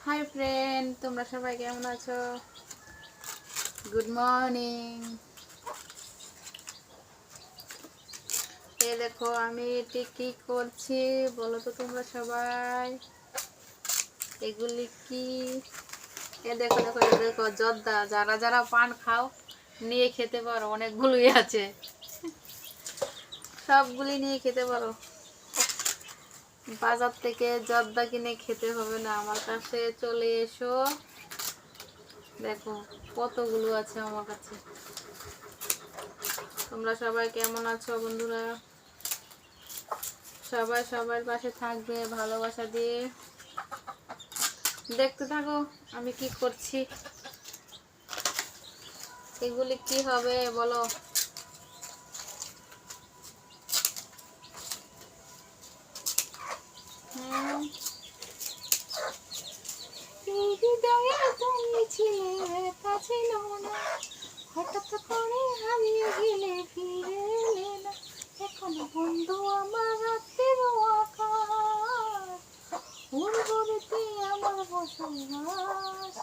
Hi friend, তোমরা সবাই কেমন আছো? Good morning. দেখো আমি এটি কি করছি বলো তো তোমরা সবাই। এগুলি কি? দেখো দেখো দেখো জর্দা, যারা যারা পান খাও নিয়ে খেতে পারো, অনেকগুলোই আছে, সবগুলি নিয়ে খেতে পারো। বাজার থেকে জর্দা কিনে খেতে হবে না, আমার কাছে চলে এসো। দেখো কতগুলো আছে আমার কাছে। তোমরা সবাই কেমন আছো বন্ধুরা? সবাই সবার পাশে থাকবে ভালোবাসা দিয়ে। দেখতে থাকো আমি কি করছি। এগুলি কি হবে বলো? তুমি ছিলে একা ছিল না, হঠাৎ করে হারিয়ে গেলে ফিরে এলে না। এখন বন্ধু আমার রাতের আকাশ, ওর গড়েতে আমার বসবাস।